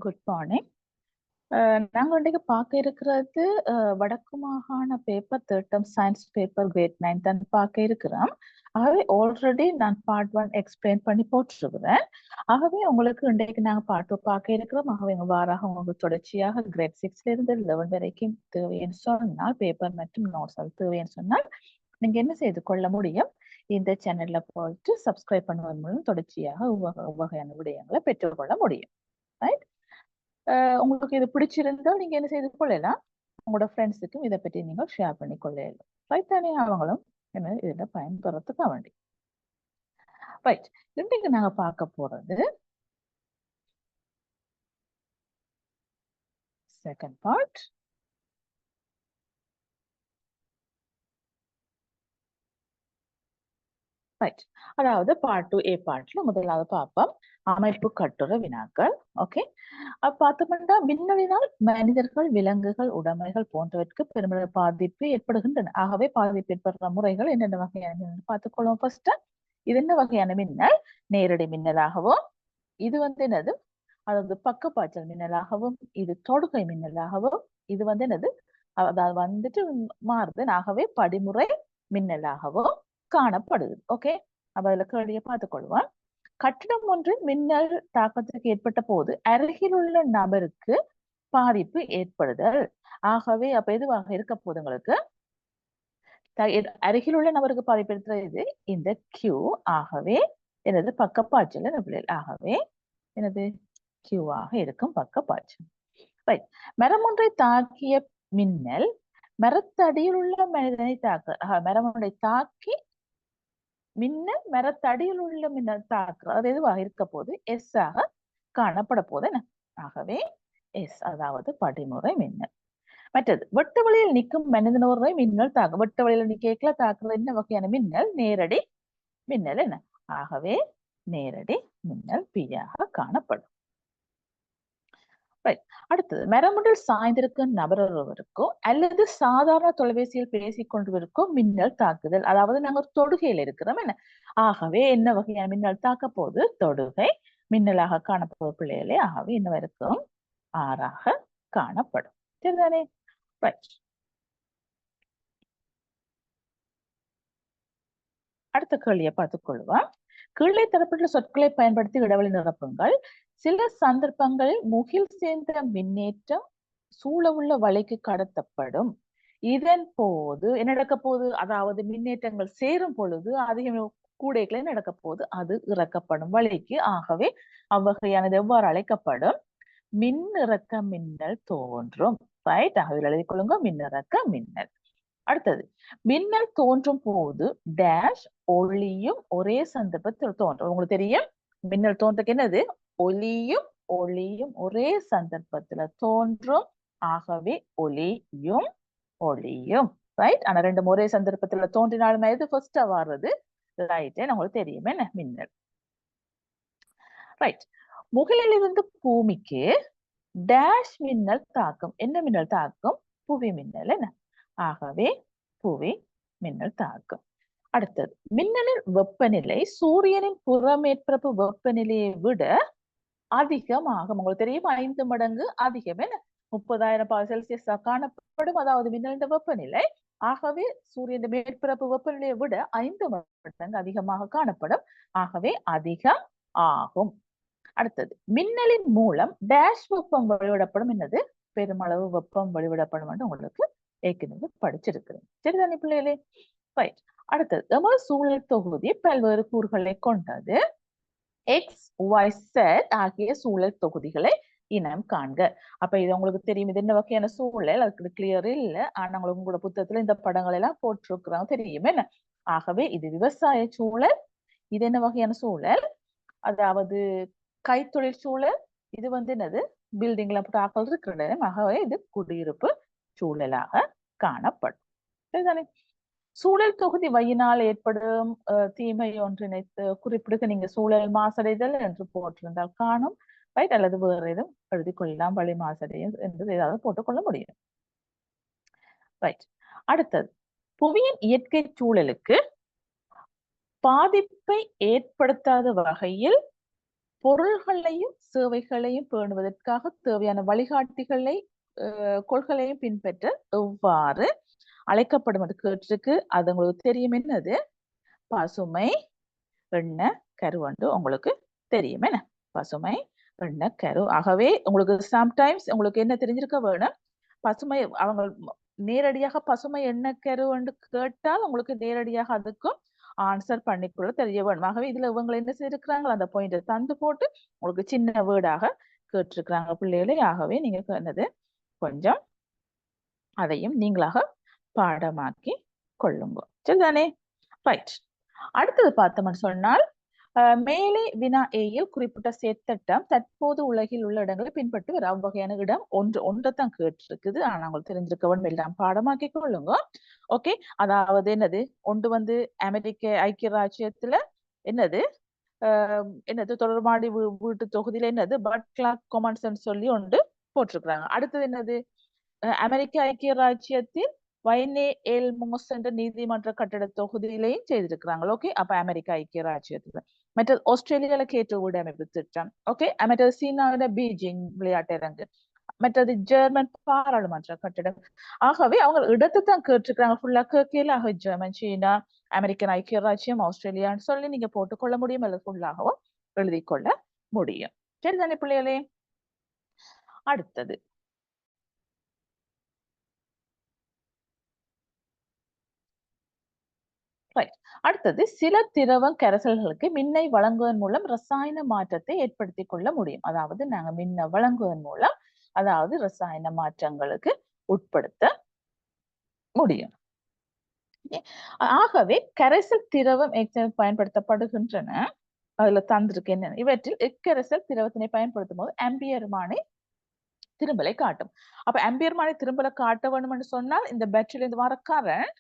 Good morning. நாங்கள் இன்றைக்கு பார்க்க இருக்கிறது வடக்கு மாகாண paper third term science paper grade 9 தான் பார்க்க இருக்கிறோம். ஆகவே ஆல்ரெடி நான் பார்ட் 1 எக்ஸ்பிளைன் பண்ணி போட்டுருக்கிறேன். ஆகவே உங்களுக்கு இன்றைக்கு நாங்கள் பார்ட் 2 பார்க்க இருக்கிறோம். ஆகவே வாராக உங்களுக்கு தொடர்ச்சியாக கிரேட் 6ல இருந்து 11 வரைக்கும் தேவைன்னு சொன்னால் பேப்பர் மற்றும் நோட்ஸ் தேவைன்னு சொன்னால் நீங்க என்ன செய்து கொள்ள முடியும்? இந்த சேனல்ல போயிட்டு சப்ஸ்கிரைப் பண்ணுவதன் மூலம் தொடர்ச்சியாக வகையான விடயங்களை பெற்றுக்கொள்ள முடியும். ரைட்? உங்களுக்கு இது பிடிச்சிருந்தால் நீங்க என்ன செய்து கொள்ளலாம், உங்களோட ஃப்ரெண்ட்ஸுக்கும் இதை பற்றி நீங்கள் ஷேர் பண்ணி கொள்ளலாம். ரைட் தானே? அவங்களும் என்ன இதில் பயன்பெறத்துக்காக வேண்டி. ரைட், இன்றைக்கு நாங்க பார்க்க போறது செகண்ட் பார்ட். ரைட், அதாவது பார்ட் 2A பார்ட்ல முதலாவது பார்ப்போம் அமைப்பு கட்டுரை வினாக்கள். ஓகே, பார்த்தோம்னா மின்னலினால் மனிதர்கள், விலங்குகள், உடைமைகள் போன்றவற்றுக்கு பெருமளவு பாதிப்பு ஏற்படுகின்றன. ஆகவே பாதிப்பு ஏற்படுற முறைகள் என்னென்ன வகையான பார்த்துக்கொள்வோம். ஃபர்ஸ்ட், இது என்ன வகையான மின்னல்? நேரடி மின்னலாகவும், இது என்னது, அதாவது பக்கப்பாய்ச்சல் மின்னலாகவும், இது தொடுகை மின்னலாகவும், இது என்னது, அதாவது மாறுது. ஆகவே படிமுறை மின்னலாகவும் காணப்படுது. ஓகே, அப்ப அதுல கேள்வியை பார்த்துக்கொள்வோம். கட்டிடம் ஒன்று மின்னல் தாக்கத்திற்கு ஏற்பட்ட போது அருகில் உள்ள நபருக்கு பாதிப்பு ஏற்படுதல். ஆகவே அப்ப எதுவாக இருக்க போது உங்களுக்கு? அருகில் உள்ள நபருக்கு பாதிப்பு ஏற்படுறது இந்த Q. ஆகவே எனது பக்கப்பாய்ச்சல் பிள்ளைகள். ஆகவே எனது Q ஆக இருக்கும் பக்கப்பாய்ச்சல். ரைட், மரம் ஒன்றை தாக்கிய மின்னல் மரத்தடியில் உள்ள மனிதனை மரம் ஒன்றை தாக்கி மின்னல் மரத்தடியில் உள்ள மின்னல் தாக்குறது அது எதுவாக இருக்க போது எஸ் ஆக காணப்பட போது. ஆகவே எஸ், அதாவது படிமுறை மின்னல். மற்றது, வெட்டு வழியில் நிற்கும் மனிதனோரை மின்னல் தாக்கு. வெட்டு வழியில் நிக்கல தாக்குறது என்ன வகையான மின்னல்? நேரடி மின்னல். என்ன? ஆகவே நேரடி மின்னல் பியாக காணப்படும். அடுத்தது, மரமுடில் சாய்ந்திருக்கும் நபர் ஒருவருக்கோ அல்லது சாதாரண தொலைபேசியில் பேசிக் கொண்டிருக்கோ மின்னல் தாக்குதல். அதாவது நாங்கள் தொடுகையில் இருக்கிறோம். என்ன? ஆகவே என்ன வகையான மின்னல் தாக்க போது? தொடுகை மின்னலாக காணப்படும் பிள்ளைகளே. ஆகவே என்ன இருக்கும்? ஆறாக காணப்படும். சரிதானே? அடுத்த கேள்வியை பார்த்துக் கொள்வோம். கீழே தரப்பட்ட சொற்களை பயன்படுத்தி இடைவெளி நிரப்புங்கள். சில சந்தர்ப்பங்களில் முகில் சேர்ந்த மின்னேற்றம் சூழவுள்ள வழிக்கு கடத்தப்படும். இதன் போது என்ன நடக்க போகுது? அதாவது மின்னேற்றங்கள் சேரும் பொழுது அதிகம் கூடைகளை நடக்க போது அது இறக்கப்படும் வழிக்கு. ஆகவே அவ்வகையானது எவ்வாறு அழைக்கப்படும்? மின்னிறக்க மின்னல் தோன்றும். ரைட், ஆகவே எழுதிக் கொள்ளுங்க, மின்னிறக்க மின்னல். அடுத்தது, மின்னல் தோன்றும் போது டேஷ் ஒளியும் ஒரே சந்தர்ப்பத்தில் தோன்றும். உங்களுக்கு தெரியும், மின்னல் தோன்றக்கு என்னது? ஒளியும் ஒளியும் ஒரே சந்தர்ப்பத்துல தோன்றும். ஆகவே ஒளியும் ஒளியும். ரைட், ஆனா ரெண்டும் ஒரே சந்தர்ப்பத்துல தோன்றினாலும் எது ஃபர்ஸ்டா வர்றது? ரைட், உங்களுக்கு தெரியும் என்ன? மின்னல். ரைட், முகிலில் இருந்து பூமிக்கு டேஷ் மின்னல் தாக்கும். என்ன மின்னல் தாக்கும்? புவி மின்னல். என்ன? ஆகவே புவி மின்னல் தாக்கும். அடுத்தது, மின்னலின் வெப்பநிலை சூரியனின் புறமேற்பரப்பு வெப்பநிலையை விட அதிகமாகும். உங்களுக்கு தெரியும், 5 மடங்கு அதிகம். என்ன? 30,000 காணப்படும். அதாவது மின்னலின் வெப்பநிலை ஆகவே சூரியன் மேற்பரப்பு வெப்பநிலையை விட 5 மடங்கு அதிகமாக காணப்படும். ஆகவே அதிகம் ஆகும். அடுத்தது, மின்னலின் மூலம் டேஷ் வெப்பம் வெளிவிடப்படும். என்னது? பெருமளவு வெப்பம் வெளிவிடப்படும் என்று உங்களுக்கு ஏற்கனவே படிச்சிருக்கிறேன். சரிதானே பிள்ளைகளே? ரைட், அடுத்தது, எமது சூழல் தொகுதி பல்வேறு கூறுகளை கொண்டது. எக்ஸ், ஒய், செட் ஆகிய சூழல் தொகுதிகளை இனம் காண்க. அப்ப இது உங்களுக்கு தெரியும், இது என்ன வகையான சூழல்? அதுக்கு கிளியர் இல்லை, ஆனா உங்களுக்கு உங்களோட புத்தகத்துல இந்த படங்கள் எல்லாம் போட்டிருக்கிறாங்க, தெரியும் என்ன? ஆகவே இது விவசாய சூழல். இது என்ன வகையான சூழல்? அதாவது கைத்தொழில் சூழல். இது என்னது? பில்டிங்ல தாக்கல் இருக்கிற. ஆகவே இது குடியிருப்பு சூழலாக காணப்படும். சரிதானே? சூழல் தொகுதி வயினால் ஏற்படும் தீமை ஒன்றினை குறிப்பிடுக. நீங்க சூழல் மாசடைதல் என்று போட்டிருந்தால் காணும். ரைட், அல்லது வேறு எதுவும் எழுதி கொள்ளலாம். வழி மாசடையும் என்று ஏதாவது போட்டுக்கொள்ள முடியும். ரைட், அடுத்தது, புவியின் இயற்கை சூழலுக்கு பாதிப்பை ஏற்படுத்தாத வகையில் பொருள்களையும் சேவைகளையும் பேணுவதற்காக தேவையான வழிகாட்டிகளை கொள்கைகளையும் பின்பற்ற எவ்வாறு அழைக்கப்படும் என்று கேட்டிருக்கு. அது உங்களுக்கு தெரியும். என்னது? பசுமை எண்ண கரு என்று உங்களுக்கு தெரியும். என்ன? பசுமை எண்ண கரு. ஆகவே உங்களுக்கு சம்டைம்ஸ் உங்களுக்கு என்ன தெரிஞ்சிருக்க வேணும், பசுமை அவங்க நேரடியாக பசுமை எண்ணக்கரு என்று கேட்டால் உங்களுக்கு நேரடியாக அதுக்கும் ஆன்சர் பண்ணிக்கொள்ள தெரிய வேணும். ஆகவே இதுல இவங்க என்ன செய்திருக்கிறாங்க, அந்த பாயிண்ட் தந்து போட்டு உங்களுக்கு சின்ன வேர்டாக கேட்டிருக்கிறாங்க பிள்ளைகளே. ஆகவே நீங்க என்னது கொஞ்சம் அதையும் நீங்களாக பாடமாக்கி கொள்ளுங்க. சரிதானே? ரைட். அடுத்தது பார்த்தோம்னு சொன்னால் மேலே வினா ஏயில் குறிப்பிட்ட சேர்த்தட்டம் தற்போது உலகில் உள்ள இடங்களை பின்பற்றி வர அவ்வகையான இடம் ஒன்றைத்தான் கேட்டிருக்குது. ஆனா உங்களுக்கு தெரிஞ்சிருக்க வேண்டும், எல்லாம் பாடமாக்கி கொள்ளுங்க. ஓகே, அதாவது என்னது ஒன்று வந்து அமெரிக்க ஐக்கிய ராஜ்யத்துல என்னது என்னது தொடர்பாடி வீட்டு தொகுதியில என்னது பட் கிளாக் கொமன்ஸ் சொல்லி ஒன்று போட்டிருக்கிறாங்க. அடுத்தது என்னது அமெரிக்க ஐக்கிய ராஜ்யத்தில் வைனே எல் மோஸ் என்ற நீதிமன்ற கட்டட தொகுதியிலையும் செய்திருக்கிறாங்க. ஓகே, அப்ப அமெரிக்கா ஐக்கிய ராஜ்யத்துல. மற்றது ஆஸ்திரேலியால கேட்டு வீடமைப்பு திட்டம். ஓகே, மற்றது சீனாவில பீஜிங் விளையாட்டரங்கு. மற்றது ஜெர்மன் பாராளுமன்ற கட்டிடம். ஆகவே அவங்க இடத்தை தான் கேட்டிருக்கிறாங்க. ஃபுல்லா கேட்கல. ஆக ஜெர்மன், சீனா, அமெரிக்கன் ஐக்கிய ராஜ்யம், ஆஸ்திரேலியான்னு சொல்லி நீங்க போட்டுக்கொள்ள முடியும், அல்லது ஃபுல்லாகவும் எழுதி கொள்ள முடியும். சரிதானே பிள்ளைகளே? அடுத்தது அடுத்தது சில திரவ கரைசல்களுக்கு மின்னை வழங்குவதன் மூலம் ரசாயன மாற்றத்தை ஏற்படுத்தி கொள்ள முடியும். அதாவது நாங்க மின்னை வழங்குவதன் மூலம் அதாவது ரசாயன மாற்றங்களுக்கு உட்படுத்த முடியும். ஆகவே கரைசல் திரவம் பயன்படுத்தப்படுகின்றன. அதுல தந்திருக்கு என்ன, இவற்றில் எக்கரைசல் திரவத்தினை பயன்படுத்தும் போது ஆம்பியர்மானை திரும்பலை காட்டும். அப்ப ஆம்பியர்மானை திரும்பலை காட்ட வேண்டும் என்று சொன்னால் இந்த பேட்டரியில இருந்து வர கரண்ட்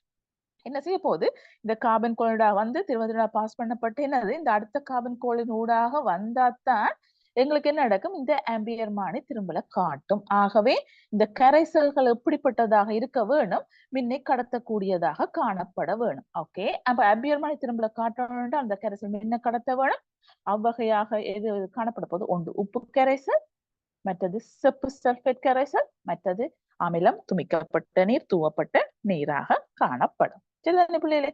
என்ன செய்ய போகுது, இந்த கார்பன் கோளூடாக வந்து திரும்ப பாஸ் பண்ணப்பட்டு என்னது இந்த அடுத்த கார்பன் கோளின் ஊடாக வந்தாத்தான் எங்களுக்கு என்ன நடக்கும், இந்த ஆம்பியர்மானை திரும்பல காட்டும். ஆகவே இந்த கரைசல்கள் எப்படிப்பட்டதாக இருக்க வேணும், மின்னை கடத்தக்கூடியதாக காணப்பட வேணும். ஓகே, அப்ப ஆம்பியர்மானை திரும்பல காட்டணும், அந்த கரைசல் மின்ன கடத்த வேணும். அவ்வகையாக எது காணப்பட போது, ஒன்று உப்பு கரைசல், மற்றது செப்பு சல்பேட் கரைசல், மற்றது அமிலம் துமிக்கப்பட்ட நீர், தூவப்பட்ட நீராக காணப்படும். சரிதானே பிள்ளைகளே?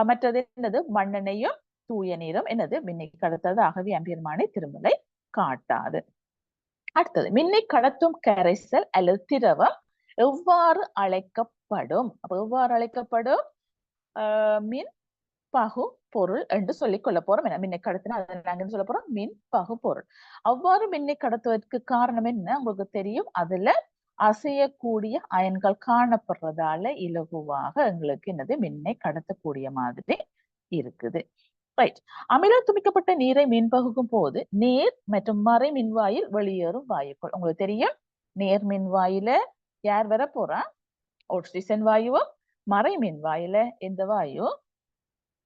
மற்றது என்னது, மண்ணெண்ணையும் தூய நீரும் என்னது மின்னை கடத்தது. ஆகவே ஆம்பியர்மானை திரும்பலை காட்டாது. அடுத்தது மின்னை கடத்தும் கரைசல் அல்லது திரவம் எவ்வாறு அழைக்கப்படும்? அப்ப எவ்வாறு அழைக்கப்படும்? மின் பகு பொருள் என்று சொல்லிக் கொள்ள போறோம். என்ன மின்னை கடத்தினா அதை நாங்க சொல்ல போறோம் மின் பகு பொருள். அவ்வாறு மின்னை கடத்துவதற்கு காரணம் என்ன உங்களுக்கு தெரியும், அதுல அசையக்கூடிய அயன்கள் காணப்படுறதால இலகுவாக எங்களுக்கு என்னது மின்னை கடத்தக்கூடிய மாதிரி இருக்குது. ரைட். அமிலம் துமிக்கப்பட்ட நீரை மின்பகுக்கும் போது நேர் மற்றும் மறை மின்வாயில் வெளியேறும் வாயுக்கள். உங்களுக்கு தெரியும், நேர் மின்வாயில யார் வர போறா, ஆக்சிஜன் வாயுவும், மறை மின்வாயில எந்த வாயு,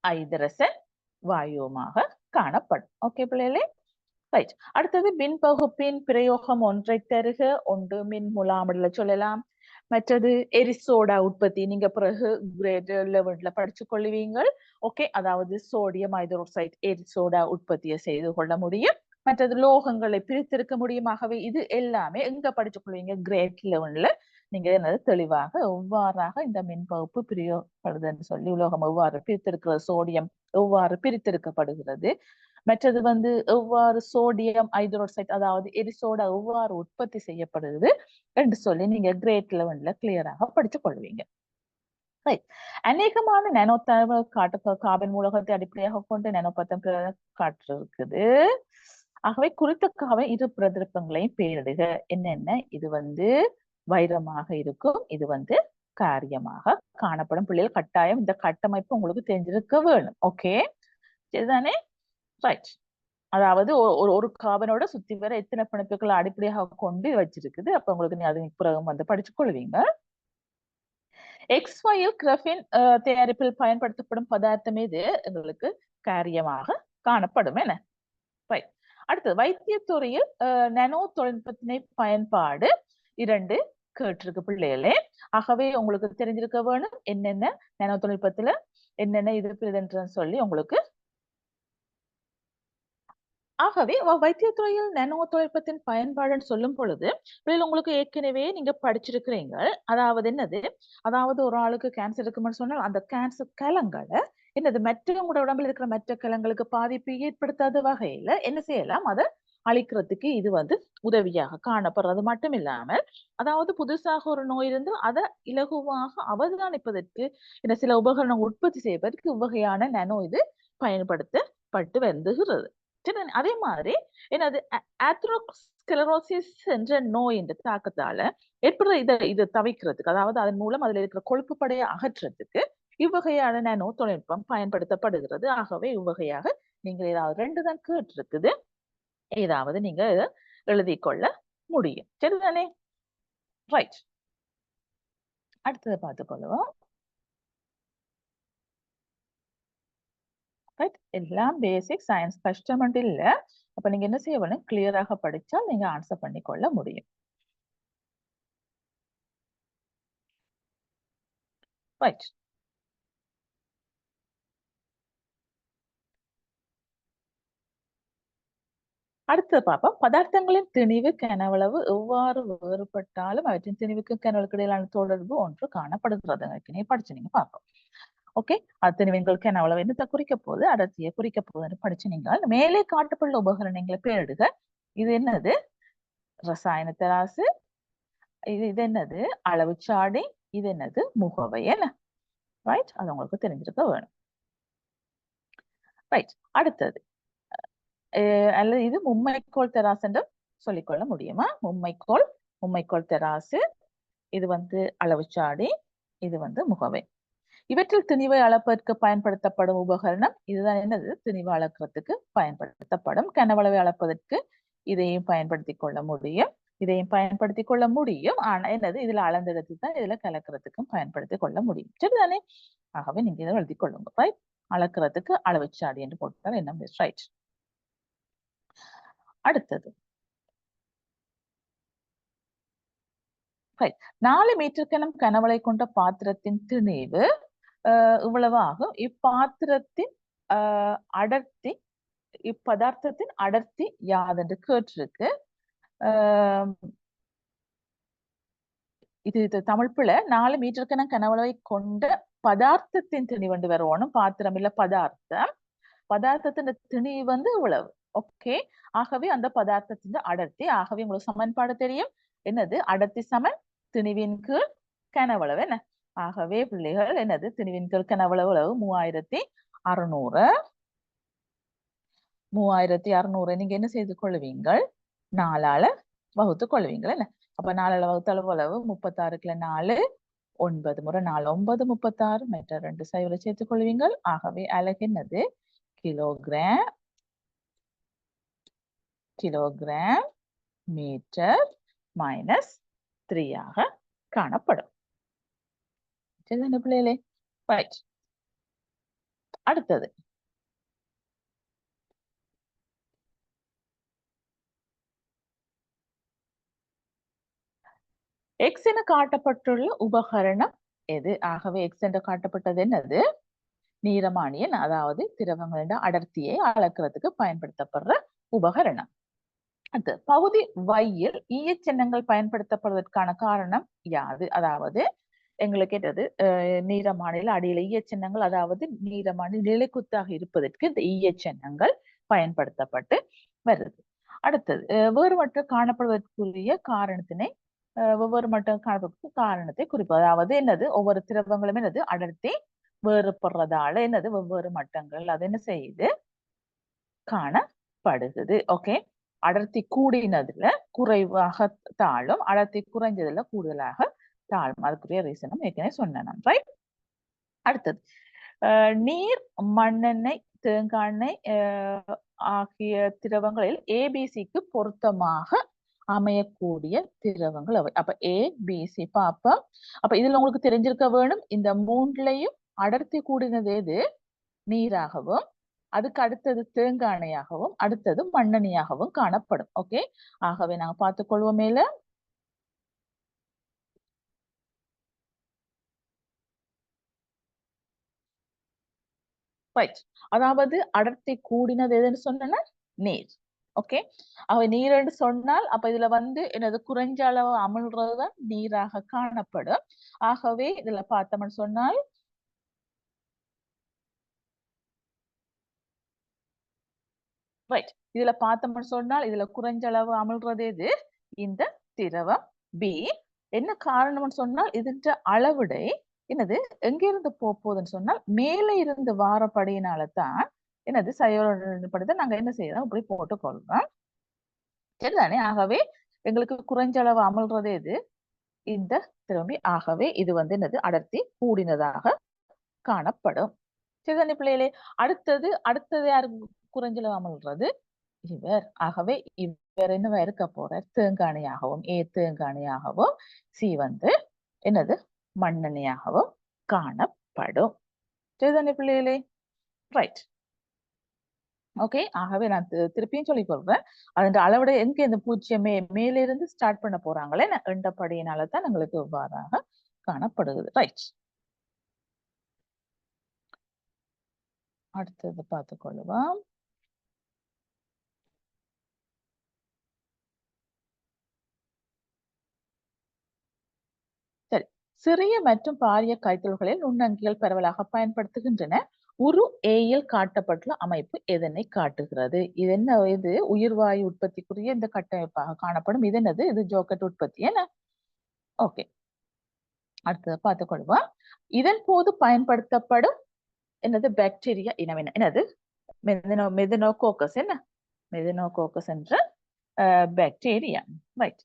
ஐதரசன் வாயுமாக காணப்படும். ஓகே பிள்ளைகளே? ரைட். அடுத்தது மின் பகுப்பின் பிரயோகம் ஒன்றை தருக. ஒன்று மின் முலாமிடல சொல்லலாம். மற்றது எரிசோடா உற்பத்தி, நீங்க பிறகு கிரேட் லெவல்ல படிச்சு கொள்ளுவீங்க. ஓகே, அதாவது சோடியம் ஹைட்ரோக்சைடு எரிசோடா உற்பத்தியை செய்து கொள்ள முடியும். மற்றது லோகங்களை பிரித்திருக்க முடியும். ஆகவே இது எல்லாமே எங்க படிச்சு கொள்வீங்க, கிரேட் லெவல்ல நீங்க என்னது தெளிவாக எவ்வாறாக இந்த மின் பகுப்பு பிரியோப்படுதுன்னு சொல்லி, உலோகம் எவ்வாறு பிரித்திருக்கிறது, சோடியம் எவ்வாறு பிரித்தெடுக்கப்படுகிறது, மற்றது வந்து எவ்வாறு சோடியம் ஹைட்ரோக்சைடு அதாவது எரிசோடா எவ்வாறு உற்பத்தி செய்யப்படுது என்று சொல்லி நீங்க கிரேட் லெவல்ல கிளியராக படிச்சு கொள்வீங்க. அநேகமான நானோ தகவல் கார்பன் மூலகத்தை அடிப்படையாக கொண்டு நானோ பத்தம் காற்று இருக்குது. ஆகவே குறித்த காவின் இரு பிரதிருப்பங்களையும் பெயரிடுக. என்னென்ன, இது வந்து வைரமாக இருக்கும், இது வந்து காரியமாக காணப்படும். பிள்ளைகள் கட்டாயம் இந்த கட்டமைப்பு உங்களுக்கு தெரிஞ்சிருக்க வேணும். ஓகே, சரிதானே? ரைட். அதாவது ஒரு கார்பனோட சுத்தி வர எத்தனை பிணைப்புகளை அடிப்படையாக கொண்டு வச்சிருக்குது. அப்ப உங்களுக்கு அது பிறகு வந்து படிச்சு கொள்வீங்க. எக்ஸ்ஒயில் கிராஃபின் தயாரிப்பில் பயன்படுத்தப்படும் பதார்த்தம் இது எங்களுக்கு காரியமாக காணப்படும். என்ன? ரைட். அடுத்தது வைத்தியத்துறையில் நானோ தொழில்நுட்பத்தினை பயன்பாடு 2 கேட்டிருக்கு பிள்ளைகளே. ஆகவே உங்களுக்கு தெரிஞ்சிருக்க வேணும் என்னென்ன நானோ தொழில்நுட்பத்துல என்னென்ன இது சொல்லி உங்களுக்கு ஆகவே வைத்தியத்துறையில் நானோ தொழில்நுட்பத்தின் பயன்பாடுன்னு சொல்லும் பொழுது இதில் உங்களுக்கு ஏற்கனவே நீங்க படிச்சிருக்கிறீங்க. அதாவது என்னது, அதாவது ஒரு ஆளுக்கு கேன்சர் இருக்குன்னு சொன்னால் அந்த கேன்சர் கலங்களை என்னது மற்றவங்களோட உடம்புல இருக்கிற மற்ற கலங்களுக்கு பாதிப்பு ஏற்படுத்தாத வகையில என்ன செய்யலாம், அதை அழிக்கிறதுக்கு இது உதவியாக காணப்படுறது மட்டும் இல்லாமல், அதாவது புதுசாக ஒரு நோய் இருந்து அதை இலகுவாக அவதானிப்பதற்கு இந்த சில உபகரணங்கள் உற்பத்தி செய்வதற்கு இவ்வகையான நானோ இது பயன்படுத்தப்பட்டு வருகிறது. அதே மாதிரி என்னது ஆத்ரோஸ்க்ளரோசிஸ் என்ற நோய் என்ற தாக்கத்தால ஏற்படுற இதை தவிர்க்கிறதுக்கு, அதாவது அதன் மூலம் அதுல இருக்கிற கொழுப்பு படையை அகற்றத்துக்கு இவ்வகையான நானோ தொழில்நுட்பம் பயன்படுத்தப்படுகிறது. ஆகவே இவ்வகையாக நீங்க ஏதாவது 2 தான் கேட்டிருக்குது, ஏதாவது நீங்க எழுதி கொள்ள முடியும். சரிதானே? ரைட். அடுத்ததை பார்த்துக் கொள்வோம். ரைட், எல்லாம் பேசிக் சயின்ஸ், கஷ்டம் இல்ல. அப்ப நீங்க என்ன செய்ய வேணும், கிளியராக படிச்சால் நீங்க ஆன்சர் பண்ணிக்கொள்ள முடியும். ரைட். அடுத்து பார்ப்போம். பதார்த்தங்களின் திணிவு கனவளவு எவ்வாறு வேறுபட்டாலும் அவற்றின் திணிவுக்கு கனவுக்கு இடையிலான தொடர்பு ஒன்று காணப்படுகிறது. நீ படிச்சு நீங்க பார்ப்போம். ஓகே, அது திணிவுகள் கனவளவு என்னத்தை குறிக்க போகுது, அடர்த்தியை குறிக்க போகுதுன்னு படிச்சு நீங்கள் மேலே காட்டப்பட்டுள்ள உபகரணங்களை பேரிடுக. இது என்னது, ரசாயன தராசு. இது என்னது, அளவுச்சாடி. இது என்னது, முகவை. என்ன ரைட், அது உங்களுக்கு தெரிஞ்சிருக்க வேணும். ரைட். அடுத்தது அல்லது இது மும்மைக்கோள் தராசு என்று சொல்லிக்கொள்ள முடியுமா? மும்மைக்கோள் தராசு. இது அளவுச்சாடி. இது முகவை. இவற்றில் திணிவை அளப்பதற்கு பயன்படுத்தப்படும் உபகரணம் இதுதான். என்னது, திணிவை அளக்கிறதுக்கு பயன்படுத்தப்படும். கனவளவை அளப்பதற்கு இதையும் பயன்படுத்திக் கொள்ள முடியும், இதையும் பயன்படுத்திக் கொள்ள முடியும். ஆனா என்னது, இதுல அளந்தெடுத்து தான் இதுல கலக்கிறதுக்கும் பயன்படுத்திக் கொள்ள முடியும். சரிதானே? ஆகவே நீங்க இதை எழுதி கொள்ளுங்க. ரைட், அளக்கிறதுக்கு அளவுச்சாடி என்று போட்டால் என்ன, ரைட். அடுத்தது 4 மீட்டர் கனவளை கொண்ட பாத்திரத்தின் திணிவு இவ்வளவு ஆகும். இப்பாத்திரத்தின் அடர்த்தி, இப்பதார்த்தத்தின் அடர்த்தி யாதென்று கேட்டிருக்கு. இது தமிழ் பிள்ளை. 4 மீட்டர் கனவளவை கொண்ட பதார்த்தத்தின் திணிவு வரணும், பாத்திரம் இல்ல பதார்த்தம். பதார்த்தத்தின் திணிவு இவ்வளவு. ஓகே, ஆகவே அந்த பதார்த்தத்தின் அடர்த்தி. ஆகவே உங்களுக்கு சமன்பாடு தெரியும். என்னது, அடர்த்தி சமன் திணிவின் கீழ் கனவளவு. என்ன, ஆகவே பிள்ளைகள் என்னது, திணிவின் கீழ் கனவளவு 3600. 3600 நீங்க என்ன செய்து கொள்வீங்கள், 4ஆல வகுத்து கொள்வீங்கள். என்ன, அப்ப 4ஆல வகுத்தால் எவ்வளவு, 36க்குள்ள 4, 9 முறை 4, 9, 36. மற்ற 2 சைவரை சேர்த்துக் கொள்வீங்கள். ஆகவே அலகு என்னது, கிலோகிராம். கிலோகிராம் மீட்டர் -3 ஆக காணப்படும். சரிதானே பிள்ளைகளே? ரைட். அடுத்தது எக்ஸ் என காட்டப்பட்டுள்ள உபகரணம் எது? ஆகவே எக்ஸ் என்று காட்டப்பட்டது என்னது, நீரமானியன். அதாவது திரவங்களின் அடர்த்தியை அளக்கிறதுக்கு பயன்படுத்தப்படுற உபகரணம். அது பகுதி வையில் ஈயச்சின்னங்கள் பயன்படுத்தப்படுவதற்கான காரணம் யாது? அதாவது எங்களுக்கு கேட்டது நீரமானில அடியில் ஈயச்சின்னங்கள், அதாவது நீரமானி நிலைக்குத்தாக இருப்பதற்கு இந்த ஈயச்சின்னங்கள் பயன்படுத்தப்பட்டு வருது. அடுத்தது வேறுபட்டு காணப்படுவதற்குரிய காரணத்தினை, ஒவ்வொரு மட்டும் காணப்படுவதற்கு காரணத்தை குறிப்பது. அதாவது என்னது, ஒவ்வொரு திரவங்களும் என்னது, அடர்த்தி வேறுபடுறதால என்னது, வெவ்வேறு மட்டங்கள் அது என்ன செய்யுது, காணப்படுகிறது. ஓகே, அடர்த்தி கூடினதுல குறைவாக தாழும், அடர்த்தி குறைஞ்சதுல கூடுதலாக தாழும். அதுக்குரிய ரீசனும் ஏற்கனவே சொன்னேன். ரைட். அடுத்தது நீர், மண்ணெண்ணெய், தேங்காய் எண்ணெய் ஆகிய திரவங்களில் ஏபிசிக்கு பொருத்தமாக அமையக்கூடிய திரவங்கள் அவை. அப்ப ஏபிசி பார்ப்போம். அப்ப இதுல உங்களுக்கு தெரிஞ்சிருக்க வேணும், இந்த மூன்றுலையும் அடர்த்தி கூடினது எது, நீராகவும், அதுக்கு அடுத்தது தேங்காய் எண்ணெயாகவும், அடுத்தது மண்ணெண்ணெயாகவும் காணப்படும். ஓகே, ஆகவே நாங்க பார்த்துக் கொள்வோம் மேல. ரைட், அதாவது அடர்த்தி கூடினது எதுன்னு சொன்னா நீர். ஓகே. நீர் என்று சொன்னால் அப்ப இதுல எனது குறைஞ்ச அளவு அமிழ்றதுதான் நீராக காணப்படும். ஆகவே இதுல பார்த்தோம்னு சொன்னால் ரைட், இதுல பார்த்தோம்னு சொன்னால் இதுல குறைஞ்ச அளவு அமிழ்றது எது? இந்த திரவம் பி. என்ன காரணம்னு சொன்னால் இதுன்ற அளவுடை என்னது எங்கிருந்து போகுதுன்னு சொன்னால் மேலே இருந்து வாரப்படியினால தான் என்னது செயல்படுத்த நாங்க என்ன செய்யறோம் இப்படி போட்டுக்கொள்றோம். சரிதானே? ஆகவே எங்களுக்கு குறைஞ்ச அளவு அமிழ்றது எது? இந்த திரவம். ஆகவே இது என்னது அடர்த்தி கூடினதாக காணப்படும். சரிதானே பிள்ளைகளே? அடுத்தது யாரு குறைஞ்சளவு அமல்றது? இவர். ஆகவே இவர் என்னவா இருக்க போறார்? தேங்காணியாகவும் ஏ தேங்காணியாகவும் சி என்னது மண்ணெண்ணையாகவும் காணப்படும். சரிதானே பிள்ளைகளே? ரைட். ஓகே. ஆகவே நான் திருப்பியும் சொல்லிக் கொள்றேன். அதன் அளவிட எங்க இந்த பூஜ்ஜியமே மேலிருந்து ஸ்டார்ட் பண்ண போறாங்களே எண்டப்படியினாலதான் எங்களுக்கு இவ்வாறாக காணப்படுகிறது. ரைட். அடுத்தது பார்த்துக்கொள்ளுவோம். சரி, சிறிய மற்றும் பாரிய கைத்தொழில்களில் நுண்ணங்கிகள் பரவலாக பயன்படுத்துகின்றன. உரு ஏயில் காட்டப்பட்டுள்ள அமைப்பு எதனை காட்டுகிறது? இது என்ன? இது உயிர்வாயு உற்பத்திக்குரிய இந்த கட்டமைப்பாக காணப்படும். இது என்னது? இது ஜோக்கெட் உற்பத்தி. என்ன? ஓகே. அடுத்தது பார்த்துக்கொள்வோம். இதன் போது பயன்படுத்தப்படும் என்னது பாக்டீரியா இனம் என்னது? மெதனோகோக்கஸ். என்ன? மெதனோகோக்கஸ் என்ற பாக்டீரியா. ரைட்.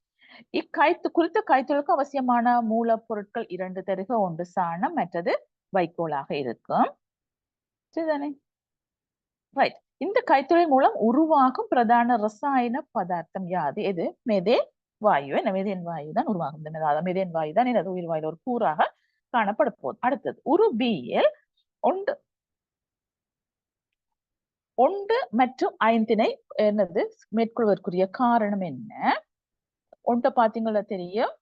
குறித்த கைத்தொழிலுக்கு அவசியமான மூலப்பொருட்கள் 2 தருக. ஒன்று சாணம், மற்றது வைக்கோலாக இருக்கும். சரிதானே? ரைட். இந்த கைத்தொழில் மூலம் உருவாகும் பிரதான ரசாயன பதார்த்தம் யாது? எது? மெதேன் வாயு. என்ன? மெதேன் வாயு தான் உருவாகும். மெதேன் வாயு தான் எனது உயிர் வாயில் ஒரு கூறாக காணப்பட போகுது. அடுத்தது உரு பியில் ஒன்று மற்றும் 5 என்னது மேற்கொள்வதற்குரிய காரணம் என்ன? ஒன்றை பாத்தீங்களா தெரியும்.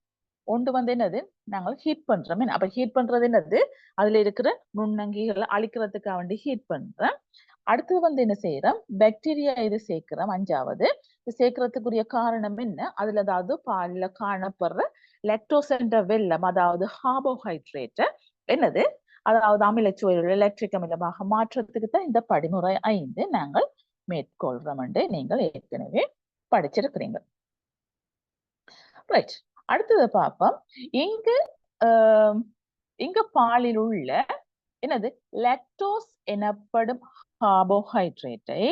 ஒன்று என்னது? நாங்கள் ஹீட் பண்றோம். அப்ப ஹீட் பண்றது என்னது? அதுல இருக்கிற நுண்ணங்கிகளை அழிக்கிறதுக்காக வேண்டி ஹீட் பண்றோம். அடுத்தது என்ன செய்யறோம்? பாக்டீரியா இது சேர்க்கிறோம். 5வது இது சேர்க்கறதுக்குரிய காரணம் என்ன? அதுல அதாவது பால்ல காணப்படுற லாக்டோஸ் என்ற வெல்லம், அதாவது கார்போஹைட்ரேட் என்னது, அதாவது அமிலச்சுவையுள்ள எலக்ட்ரிக் அமிலமாக மாற்றத்துக்கு தான் இந்த படிமுறை 5 நாங்கள் மேற்கொள்றோம் என்று நீங்கள் ஏற்கனவே படிச்சிருக்கிறீங்க. ரைட். அடுத்தது பார்ப்போம். இங்கு பாலில் உள்ள என்னது லாக்டோஸ் எனப்படும் கார்போஹைட்ரேட்டை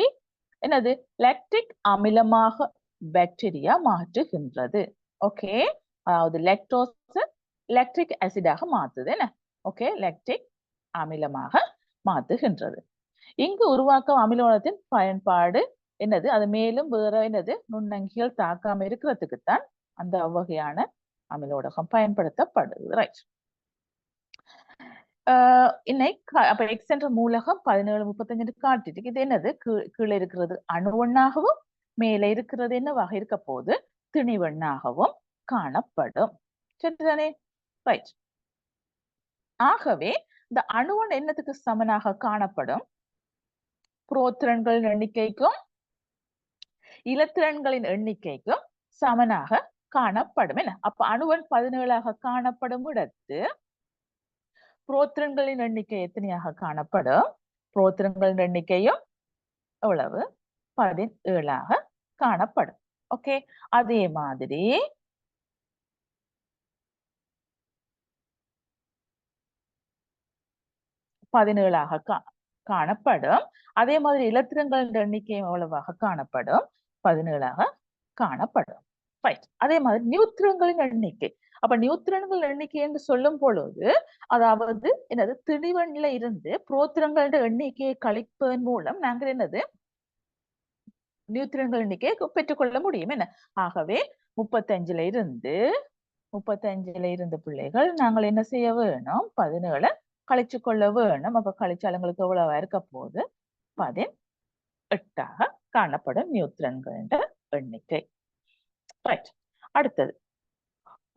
என்னது லாக்டிக் அமிலமாக பாக்டீரியா மாற்றுகின்றது. ஓகே. அதாவது லாக்டோஸ் லாக்டிக் ஆசிடாக மாத்துது. என்ன? ஓகே. லாக்டிக் அமிலமாக மாத்துகின்றது. இங்கு உருவாக்கும் அமிலோணத்தின் பயன்பாடு என்னது? அது மேலும் வேற என்னது நுண்ணங்கிகள் தாக்காம இருக்கிறதுக்குத்தான் அந்த வகையான அமிலோடகம் பயன்படுத்தப்படுது. ரைட். அப்ப எக்ஸ் என்ற மூலகம் 1735 காட்டிட்டு இது என்னது? கீழே இருக்கிறது அணுவண்ணாகவும் மேலே இருக்கிறது என்னவாக இருக்க போது திணிவண்ணாகவும் காணப்படும். சரிதானே? ரைட். ஆகவே இந்த அணுவன் என்னத்துக்கு சமனாக காணப்படும்? புரோத்திரன்களின் எண்ணிக்கைக்கும் இலத்திரன்களின் எண்ணிக்கைக்கும் சமனாக காணப்படும். என்ன? அப்ப அணுவன் 17ஆக காணப்படும் இடத்து புரோத்திரன்களின் எண்ணிக்கை எத்தனையாக காணப்படும்? புரோத்திரன்களின் எண்ணிக்கையும் எவ்வளவு? 17ஆக காணப்படும். ஓகே. அதே மாதிரி காணப்படும். அதே மாதிரி இலத்திரன்களின் எண்ணிக்கை எவ்வளவாக காணப்படும்? 17ஆக காணப்படும். ரைட். அதே மாதிரி நியூத்திரன்களின் எண்ணிக்கை. அப்ப நியூத்திரன்கள் எண்ணிக்கை என்று சொல்லும் பொழுது அதாவது என்னது திணிவன்ல இருந்து புரோத்திரங்களோட எண்ணிக்கையை கழிப்பதன் மூலம் நாங்கள் என்னது நியூத்திரன்கள் எண்ணிக்கையை பெற்றுக்கொள்ள முடியும். என்ன? ஆகவே 35ல இருந்து பிள்ளைகள் நாங்கள் என்ன செய்ய வேணும்? 17 கழிச்சு கொள்ள வேணும். அப்ப கழிச்சாலங்களுக்கு எவ்வளவா இருக்க போது? 18ஆக காணப்படும் நியூத்திரன்கள எண்ணிக்கை. ரைட். அடுத்தது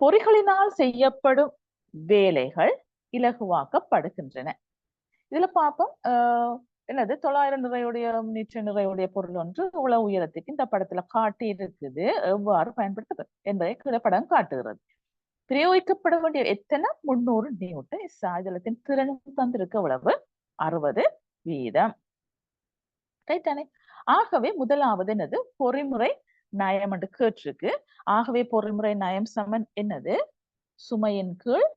பொறிகளினால் செய்யப்படும் வேலைகள் இலகுவாக்கப்படுகின்றன. இதுல பார்ப்போம். என்னது 900 நிறையுடைய மீட்டர் நிறையுடைய பொருள் ஒன்று இவ்வளவு உயரத்துக்கு இந்த படத்துல காட்டி இருக்குது, எவ்வாறு பயன்படுத்தப்படும் என்பதை கீழே படம் காட்டுகிறது. பிரயோகிக்கப்பட வேண்டிய எத்தனை 300 நியூட்டன் சாய்தளத்தின் திறன் தந்திருக்கு எவ்வளவு 60%. ரைட் தானே? ஆகவே முதலாவது என்னது பொறிமுறை நயம் என்று கேட்டிருக்கு. ஆகவே பொறிமுறை நயம் சமன் என்னது சுமையின் கீழ்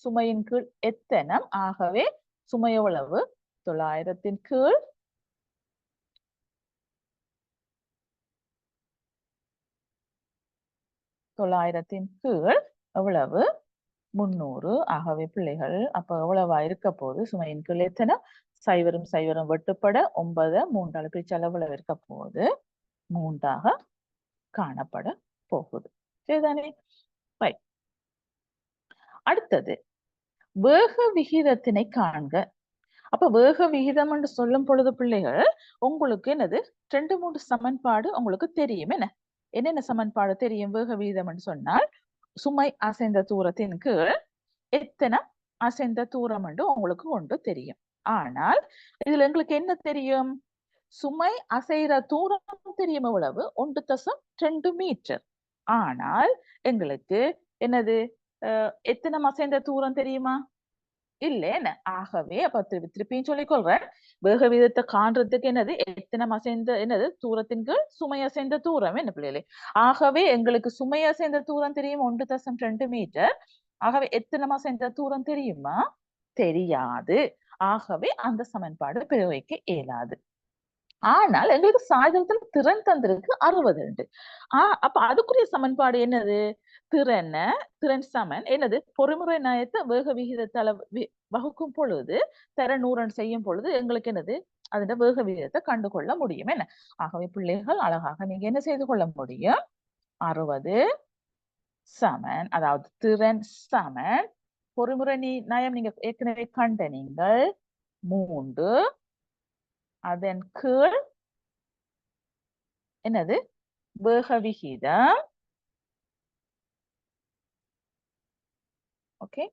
சுமையின் கீழ் எத்தனம். ஆகவே சுமை எவ்வளவு 900 கீழ் 900 கீழ் எவ்வளவு 300. ஆகவே பிள்ளைகள் அப்ப எவ்வளவா இருக்க போகுது சுமையின் கீழ் எத்தனை 0 வெட்டுப்பட 9 3 பிரிச்சால் எவ்வளவு இருக்க போகுது 3 காணப்பட போகுது. சரிதானே? அடுத்தது வேக விகிதத்தினை காண்க. அப்ப வேக விகிதம் என்று சொல்லும் பொழுது பிள்ளைகள் உங்களுக்கு என்னது 2-3 சமன்பாடு உங்களுக்கு தெரியும். என்னென்ன சமன்பாடு தெரியும்? வேக விகிதம் என்று சொன்னால் சுமை அசைந்த தூரத்தின் கீழ் எத்தனை அசைந்த தூரம் என்று உங்களுக்கு ஒன்று தெரியும். ஆனால் இதுல எங்களுக்கு என்ன தெரியும்? சுமை அசைற தூரம் தெரியும் எவ்வளவு 1.2 மீட்டர். ஆனால் எங்களுக்கு என்னது எத்தனை அசைந்த தூரம் தெரியுமா? இல்ல. ஆகவே அப்ப திருப்பியும் சொல்லிக்கொள்றேன், வேக விகிதத்தை காண்றதுக்கு என்னது எத்தனை அசைந்த என்னது தூரத்தின் கீழ் சுமை அசைந்த தூரம் என்ன பிள்ளைகளே. ஆகவே எங்களுக்கு சுமை அசைந்த தூரம் தெரியும் 1.2 மீட்டர். ஆகவே எத்தனை அசைந்த தூரம் தெரியுமா? தெரியாது. ஆகவே அந்த சமன்பாடு பிரயோகிக்க இயலாது. ஆனால் எங்களுக்கு சாய்தளத்தில் திறன் தந்திருக்கு 62. அப்ப அதுக்குரிய சமன்பாடு என்னது? திறன் சமன் என்னது பொறிமுறை நயத்தை வேக விகிதத்தால வகுக்கும் பொழுது தர 100 செய்யும் பொழுது எங்களுக்கு என்னது அதோட வேக விகிதத்தை கண்டுகொள்ள முடியும். ஆகவே பிள்ளைகள் அழகாக நீங்க என்ன செய்து கொள்ள முடியும்? 60 சமன், அதாவது திறன் சமன் பொறிமுறை நயம் நீங்க ஏற்கனவே கண்ட நீங்கள் 3 அதன் கீழ் என்னது வேக விகிதம். ஓகே,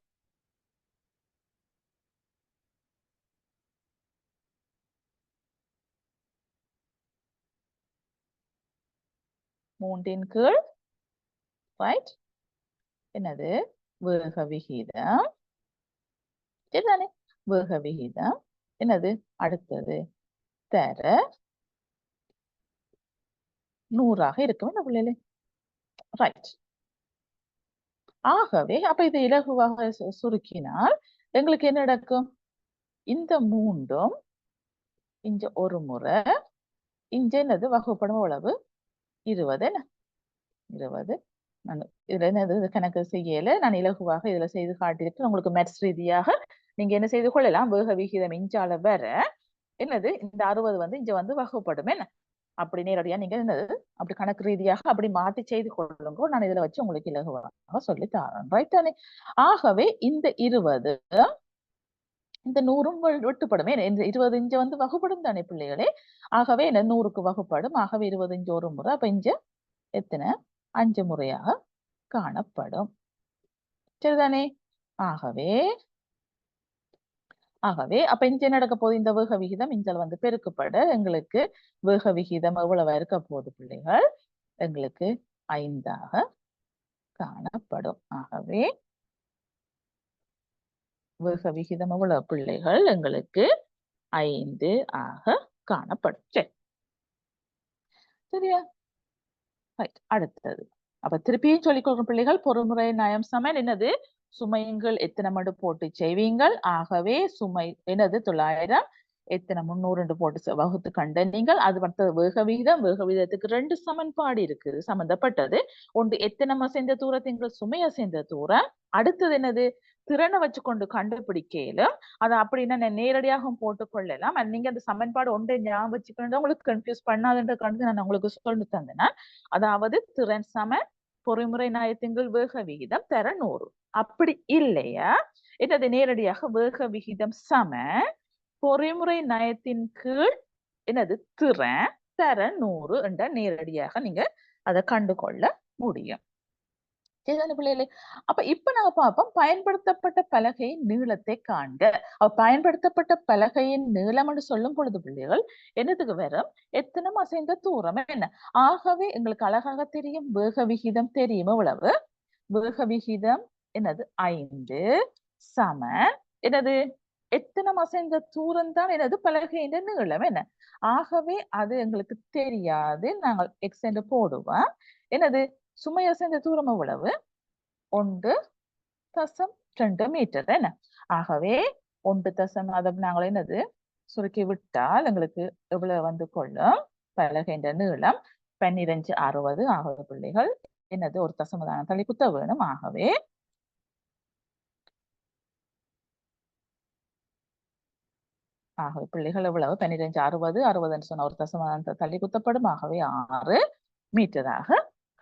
மூன்றின் கீழ் ரைட் என்னது வேக விகிதம். சரிதானே? வேக விகிதம் என்னது அடுத்தது தர 100 இருக்கும் என்ன பிள்ளைகளே? ரைட். ஆகவே அப்ப இது இலகுவாக சுருக்கினால் எங்களுக்கு என்ன நடக்கும்? இந்த மூன்றும் இங்க ஒரு முறை இங்க என்னது வகுப்படும் எவ்வளவு 20. 20 நான் இதுல என்னது கணக்கு செய்யல, நான் இலகுவாக இதுல செய்து காட்டியிருக்கேன். உங்களுக்கு மேத்ஸ் ரீதியாக நீங்க என்ன செய்து கொள்ளலாம், வேக விகிதம் இஞ்சால வர என்னது இந்த 60 வந்து இங்க வந்து வகுப்படும். அப்படி நேரடியா நீங்க என்னது அப்படி கணக்கு ரீதியாக அப்படி மாற்றி செய்து கொள்ளுங்க. நான் இதுல வச்சு உங்களுக்கு இலகுவாக சொல்லி தரேன். ரைட் தானே? ஆகவே இந்த 20 இந்த 100ம் வெட்டுப்படும். இந்த 20 இங்க வந்து வகுப்படும் தானே பிள்ளைகளே? ஆகவே என்ன 100க்கு வகுப்படும். ஆகவே 20 இங்க ஒரு முறை, அப்ப இங்க எத்தனை 5 முறையாக காணப்படும். சரிதானே? ஆகவே அப்ப இங்க நடக்க போகுது இந்த வேக விகிதம் இங்க வந்து பெருக்கப்பட எங்களுக்கு வேக விகிதம் எவ்வளவா இருக்க போகுது பிள்ளைகள்? எங்களுக்கு 5 காணப்படும். ஆகவே வேக விகிதம் எவ்வளவு பிள்ளைகள்? எங்களுக்கு 5 காணப்படும். சரி, சரியா? அடுத்தது அப்ப திருப்பியும் சொல்லிக்கொள்ளும் பிள்ளைகள், பொறிமுறை நயம் சமன் என்னது சுமையுங்கள் எத்தனை மடு போட்டு செய்வீங்கள். ஆகவே சுமை என்னது 900 எத்தனை 300 போட்டு வகுத்து கண்ட நீங்கள். அது மட்டும் வேக விகிதத்துக்கு 2 சமன்பாடு இருக்குது சம்பந்தப்பட்டது. ஒன்று எத்தனை அசைந்த தூரத்தின் சுமை அசைந்த தூரம். அடுத்தது என்னது திறனை வச்சு கொண்டு கண்டுபிடிக்கலும். அதை அப்படின்னா நேரடியாக போட்டுக்கொள்ளலாம். நீங்க அந்த சமன்பாடு ஒன்றை ஞாபகம் வச்சுக்கணும், உங்களுக்கு கன்ஃபியூஸ் பண்ணாதுன்ற கணக்கு நான் உங்களுக்கு சொல்லி தந்தேன். அதாவது திறன் சமன் பொறிமுறை நயத்தின் வேக விகிதம் தர 100. அப்படி இல்லையா என்னது நேரடியாக வேக விகிதம் சமன் பொறிமுறை நயத்தின் கீழ் என்னது திறன் தர 100 என்ற நேரடியாக நீங்க அதை கண்டுகொள்ள முடியும். சரிதானே பிள்ளைகளே? அப்ப இப்ப நாங்க பார்ப்போம் பயன்படுத்தப்பட்ட பலகையின் நீளத்தை காண்க. பயன்படுத்தப்பட்ட பலகையின் நீளம் என்று சொல்லும் பொழுது பிள்ளைகள் என்னத்துக்கு வரும்? எத்தனம் அசைந்த தூரம் என்ன? ஆகவே எங்களுக்கு அழகாக தெரியும், வேக விகிதம் தெரியும். எவ்வளவு? வேக விகிதம் என்னது? 5 சம என்னது? எத்தனம் அசைந்த தூரம் தான் என்னது? பலகையின் நீளம் என்ன? ஆகவே அது எங்களுக்கு தெரியாது, நாங்கள் எக்ஸ் என்று போடுவோம். என்னது? சுமை அசைந்த தூரம் எவ்வளவு? 1.2 மீட்டர் என்ன? ஆகவே 1 அதை நாங்கள் என்னது சுருக்கி விட்டால் எங்களுக்கு எவ்வளவு வந்து கொள்ளும்? பலகைன்ற நீளம் 1260. ஆகவே பிள்ளைகள் என்னது? ஒரு தசமதானம் தள்ளி குத்த வேணும். ஆகவே பிள்ளைகள் எவ்வளவு? 1260. 60 சொன்ன ஒரு தசமதானத்தை தள்ளி குத்தப்படும். ஆகவே 6 மீட்டராக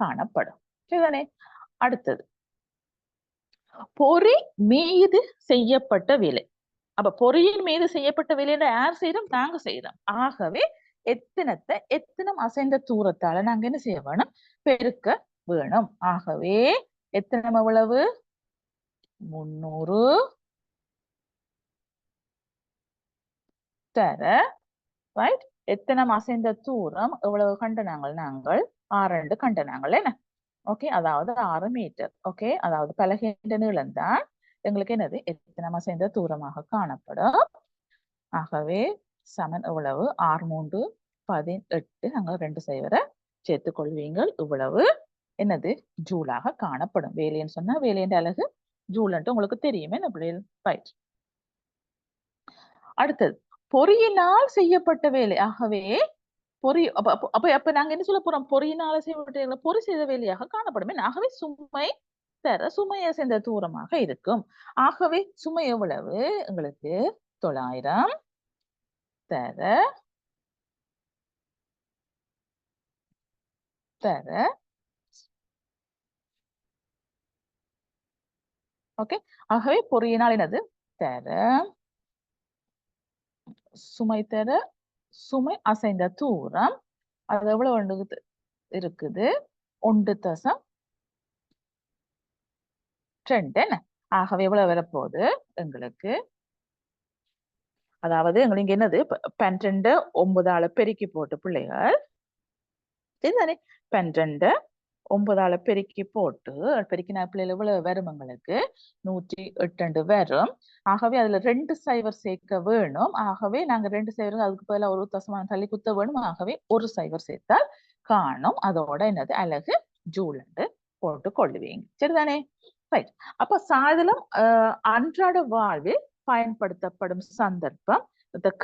காணப்படும். சரிதானே? அடுத்தது பொறி மீது செய்யப்பட்ட வேலை. அப்ப பொறியின் மீது செய்யப்பட்ட வேலையில யார் செய்யறோம்? நாங்க செய்யறோம். ஆகவே எத்தனம் அசைந்த தூரத்தால நாங்க என்ன செய்ய வேணும்? பெருக்க வேணும். ஆகவே எத்தனம் எவ்வளவு? 300 தர ரைட். எத்தனம் அசைந்த தூரம் எவ்வளவு கண்ட நாங்கள் 6 கண்ட என்ன? ஓகே, அதாவது 6 மீட்டர். ஓகே, அதாவது பலகையின் நீளம் தான் எங்களுக்கு என்னது? எத்தனம் அசைந்த தூரமாக காணப்படும். ஆகவே சமன் எவ்வளவு? 6 3 18. நாங்கள் 2 0 சேர்த்துக் கொள்வீங்கள். இவ்வளவு என்னது? ஜூலாக காணப்படும். வேலைன்னு சொன்னா வேலையின் அழகு ஜூல்ன்ட்டு உங்களுக்கு தெரியுமே என்ன பிள்ளைகள்? ரைட். அடுத்தது பொறியினால் செய்யப்பட்ட வேலை. ஆகவே பொறி அப்ப நாங்க என்ன சொல்ல போறோம்? பொறியினால செய்யப்பட்ட பொறி செய்த வேலையாக காணப்படும். ஆகவே சுமை தர சுமையை சேர்ந்த தூரமாக இருக்கும். ஆகவே சுமை எவ்வளவு? எங்களுக்கு 900 தர ஓகே. ஆகவே பொறியினால் என்னது? தர சுமை தர சுமை அசைந்த தூரம் அது எவ்வளவு இருக்குது? 1.2 என்ன? ஆகவே எவ்வளவு வரப்போகுது எங்களுக்கு? அதாவது எங்களுக்கு என்னது? 12 9 பெருக்கி போட்டு பிள்ளைகள் சரிதானே? 12 9 பெருக்கி போட்டு பெருக்கினா பிள்ளைகள் எவ்வளவு வரும்? எங்களுக்கு 108 வரும். ஆகவே அதுல 2 சைவர் சேர்க்க வேணும். ஆகவே நாங்க 2 சைவர் அதுக்கு பதிலா ஒரு தசமானம் தள்ளி குத்த வேணும். ஆகவே ஒரு சைவர் சேர்த்தால் காணும். அதோட என்னது? அழகு ஜூல் போட்டு கொள்ளுவீங்க. சரிதானே? ரைட். அப்ப சாதனம் அன்றாட வாழ்வில் பயன்படுத்தப்படும் சந்தர்ப்பம்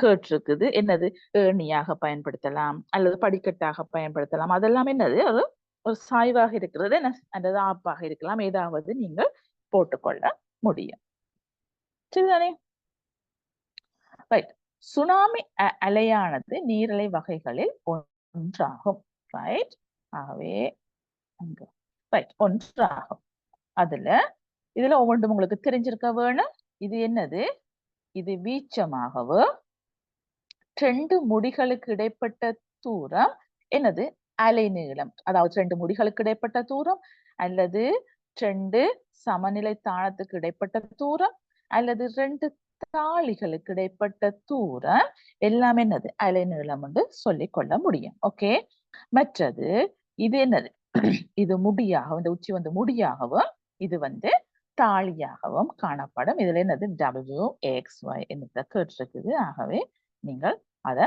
கேட்டிருக்குது. என்னது? ஏணியாக பயன்படுத்தலாம் அல்லது படிக்கட்டாக பயன்படுத்தலாம். அதெல்லாம் என்னது? ஒரு சாய்வாக இருக்கிறது என்ன? அல்லது ஆப்பாக இருக்கலாம். ஏதாவது நீங்கள் போட்டுக்கொள்ள முடியும். சரிதானே? ரைட். சுனாமி அலையானது நீரலை வகைகளில் ஒன்றாகும். ரைட். ஆகவே ரைட் ஒன்றாகும். இதுல ஒவ்வொன்றும் உங்களுக்கு தெரிஞ்சிருக்க வேணும். இது என்னது? இது வீச்சமாகவோ 2 முடிகளுக்கு இடைப்பட்ட தூரம் என்னது? அலை நீளம். அதாவது 2 முடிகளுக்கு இடைப்பட்ட தூரம் அல்லது 2 சமநிலை தாளத்துக்கு இடைப்பட்ட தூரம் அல்லது 2 தாளிகளுக்கு இடைப்பட்ட தூரம் எல்லாம் என்னது? அலை நீளம் என்று சொல்லிக் கொள்ள முடியும். ஓகே. மற்றது இது என்னது? இது முடியாகவும் இந்த உச்சி வந்து முடியாகவும் இது வந்து தாளியாகவும் காணப்படும். இதுல என்னது? WXY என்ன கேட்டிருக்குது. ஆகவே நீங்கள் அதை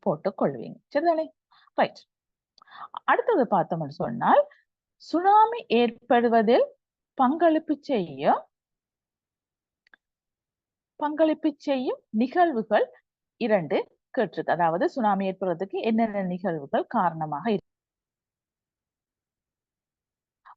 போட்டுக் கொள்வீங்க. சரிதானே? ரைட். அடுத்தது பார்த்தோம்னு சொன்னால் சுனாமி ஏற்படுவதில் பங்களிப்பு செய்யும் நிகழ்வுகள் 2 கேட்டிருக்கு. அதாவது சுனாமி ஏற்படுறதுக்கு என்னென்ன நிகழ்வுகள் காரணமாக இருக்கு.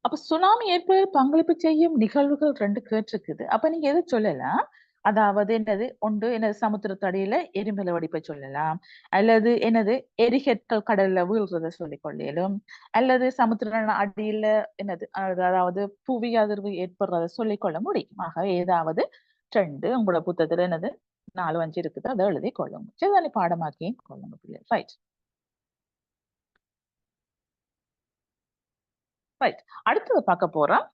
அப்ப சுனாமி ஏற்படுவதில் பங்களிப்பு செய்யும் நிகழ்வுகள் 2 கேட்டிருக்குது. அப்ப நீங்க எதை சொல்லலாம்? அதாவது என்னது? ஒன்று என்னது? சமுத்திரத்தடியில எரிமலை வெடிப்பை சொல்லலாம். அல்லது என்னது? எரிகற்கள் கடல்ல வீழ்றத சொல்லிக் கொள்ளலும். அல்லது சமுத்திர அடியில என்னது? அதாவது புவி அதிர்வு ஏற்படுறத சொல்லிக் கொள்ள முடியும். ஆக ஏதாவது 2 உங்களோட புத்தகத்துல என்னது? 4 5 இருக்குது. அதை எழுதி கொள்ளுங்க. சரிதானே? பாடமாக்கி கொள்ளுங்க பிள்ளை. ரைட். ரைட். அடுத்தது பார்க்க போறோம்.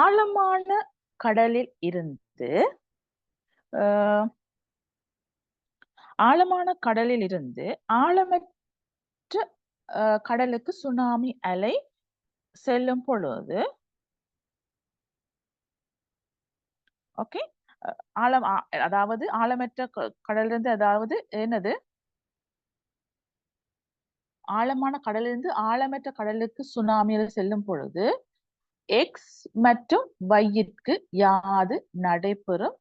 ஆழமான கடலில் இருந்து ஆழமான கடலில் இருந்து ஆழமற்ற கடலுக்கு சுனாமி அலை செல்லும் பொழுது, ஓகே, ஆழம் அதாவது ஆழமற்ற கடலிலிருந்து, அதாவது என்னது, ஆழமான கடலிலிருந்து ஆழமற்ற கடலுக்கு சுனாமி செல்லும் பொழுது எக்ஸ் மற்றும் வையிற்கு யாது நடைபெறும்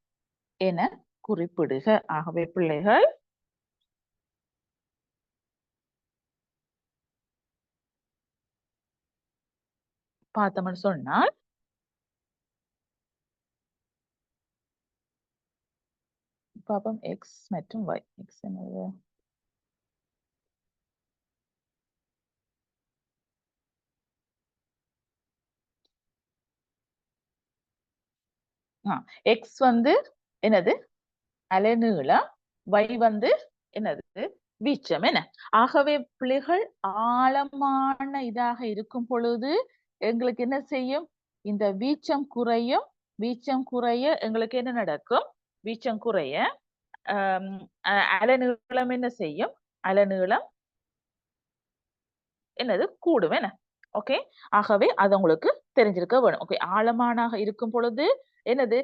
என குறிப்பிடுக. ஆகவே பிள்ளைகள் பார்த்தோம்னு சொன்னால், பாப்போம் எக்ஸ் மற்றும் y. எக்ஸ் என்னது, எக்ஸ் வந்து என்னது, அலைநீளம், y வந்து என்னது, வீச்சம். என்ன, ஆகவே பிள்ளைகள் ஆழமான இதாக இருக்கும் பொழுது எங்களுக்கு என்ன செய்யும், இந்த வீச்சம் குறையும். வீச்சம் குறைய எங்களுக்கு என்ன நடக்கும், வீச்சம் குறைய அலைநீளம் என்ன செய்யும், அலைநீளம் என்னது, கூடும். என்ன, ஓகே. ஆகவே அது உங்களுக்கு தெரிஞ்சிருக்க வேணும். ஓகே, ஆழமானாக இருக்கும் பொழுது என்னது,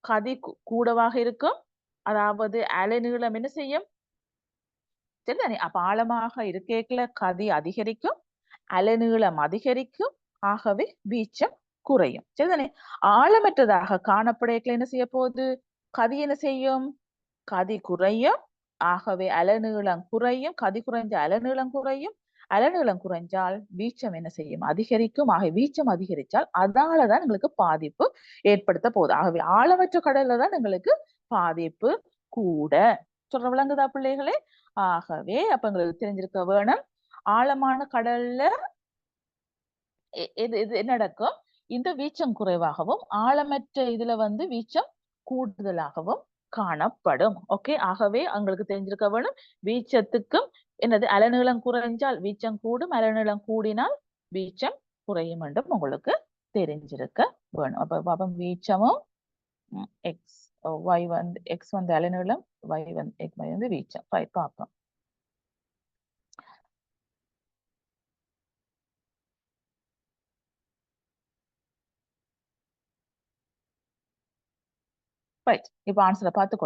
கதி கூடவாக இருக்கும், அதாவது அலைநீளம் என்ன செய்யும், சரிதானே. அப்ப ஆழமாக இருக்கேக்கல கதி அதிகரிக்கும், அலைநீளம் அதிகரிக்கும், ஆகவே வீச்சம் குறையும். சரிதானே. ஆழமற்றதாக காணப்படையக்கல என்ன செய்ய போகுது, கதி என்ன செய்யும், கதி குறையும், ஆகவே அலைநீளம் குறையும். கதி குறைஞ்ச அலைநீளம் குறையும், அலைநீளம் குறைஞ்சால் வீச்சம் என்ன செய்யும், அதிகரிக்கும். ஆகவே வீச்சம் அதிகரித்தால் அதாலதான் எங்களுக்கு பாதிப்பு ஏற்படுத்த போகுது. ஆகவே ஆழமற்ற கடல்ல தான் எங்களுக்கு பாதிப்பு கூட. சொல்ற விளங்குதா பிள்ளைகளே. ஆகவே அப்ப எங்களுக்கு தெரிஞ்சிருக்க வேணும், ஆழமான கடல்ல இது நடக்கும், இந்த வீச்சம் குறைவாகவும், ஆழமற்ற இதுல வந்து வீச்சம் கூடுதலாகவும் காணப்படும். ஓகே, ஆகவே உங்களுக்கு தெரிஞ்சிருக்க வேணும், வீச்சத்துக்கும் என்னது, அலைநீளம் குறைஞ்சால் வீச்சம் கூடும், அலைநீளம் கூடினால் வீச்சம் குறையும் என்றும் உங்களுக்கு தெரிஞ்சிருக்க வேணும். அப்ப வீச்சமும் எக்ஸ் y வந்து எக்ஸ் வந்து அலைநீளம், y வந்து வீச்சம். பார்ப்போம். ரைட். இப்ப ஆன்சரை பார்த்துக்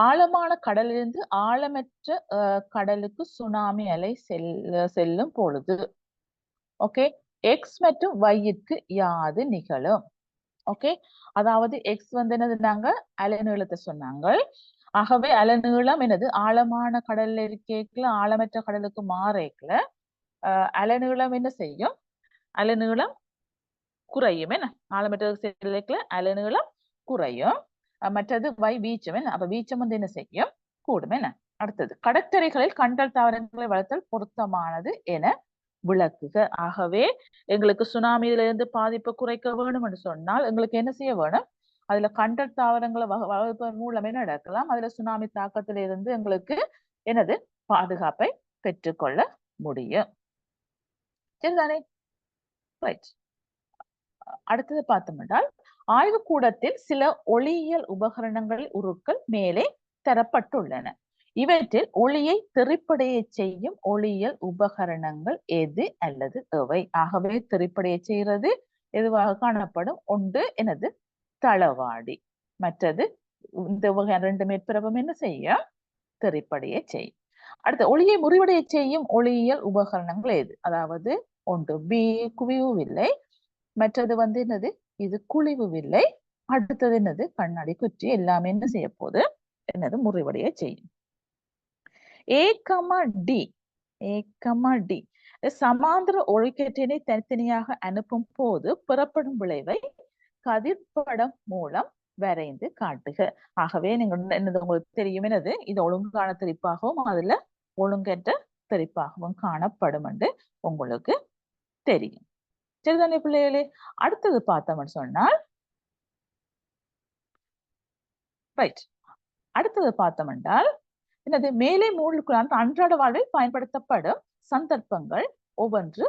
ஆழமான கடலிலிருந்து ஆழமற்ற கடலுக்கு சுனாமி அலை செல்லும் பொழுது, ஓகே, எக்ஸ் மற்றும் வையிற்கு யாது நிகழும். ஓகே, அதாவது எக்ஸ் வந்து என்னது, நாங்க அலைநீளத்தை சொன்னாங்க. ஆகவே அலைநீளம் என்னது, ஆழமான கடல்ல இருக்கேக்கல ஆழமற்ற கடலுக்கு மாறேக்கல அலைநீளம் என்ன செய்யும், அலைநீளம் குறையும். என்ன, ஆழமற்ற செல்லுக்குள்ள அலைநீளம் குறையும். மற்றது வீச்சம். என்ன, அப்ப வீச்சம் வந்து என்ன செய்யும், கூடும். என்ன, அடுத்தது கடற்கரைகளில் கண்டல் தாவரங்களை வளர்த்தல் பொருத்தமானது என விளக்குக. ஆகவே எங்களுக்கு சுனாமியில இருந்து பாதிப்பை குறைக்க வேணும் என்று சொன்னால் எங்களுக்கு என்ன செய்ய வேணும், அதுல கண்டல் தாவரங்களை வளர்ப்பதன் மூலமே நடக்கலாம். அதுல சுனாமி தாக்கத்திலிருந்து எங்களுக்கு என்னது, பாதுகாப்பை பெற்றுக்கொள்ள முடியும். சரிதானே. ரைட். அடுத்தது பார்த்தோம் என்றால், ஆய்வுக்கூடத்தில் சில ஒளியியல் உபகரணங்களில் உருக்கள் மேலே தரப்பட்டுள்ளன. இவற்றில் ஒளியை திரைப்படைய செய்யும் ஒளியியல் உபகரணங்கள் எது அல்லது எவை. ஆகவே திரைப்படைய செய்கிறது எதுவாக காணப்படும், ஒன்று எனது தளவாடி, மற்றது இந்த வகை ரெண்டு மேற்பரப்பும் என்ன செய்ய, திரைப்படைய செய்யும். அடுத்து ஒளியை முறிவடைய செய்யும் ஒளியியல் உபகரணங்கள் எது, அதாவது ஒன்று குவிவு வில்லை, மற்றது வந்து என்னது, இது குழிவு வில்லை, அடுத்தது என்னது, கண்ணாடி குச்சி. எல்லாமே என்ன செய்ய போது, என்னது, முறிவடைய செய்யும். டி சமாந்திர ஒளிக்கேற்றினை தனித்தனியாக அனுப்பும் போது புறப்படும் விளைவை கதிர்படம் மூலம் வரைந்து காட்டுக. ஆகவே நீங்க என்னது, உங்களுக்கு தெரியும் என்னது, இது ஒழுங்கான திரிப்பாகவும் அதுல ஒழுங்கற்ற திரிப்பாகவும் காணப்படும் என்று உங்களுக்கு தெரியும். சரிதானே பிள்ளைகளே. அடுத்தது பார்த்தோம்னு சொன்னால், ரைட், அடுத்தது பார்த்தோம் என்றால் என்னது, மேலே மூன்று அன்றாட வாழ்வில் பயன்படுத்தப்படும் சந்தர்ப்பங்கள் ஒவ்வொன்று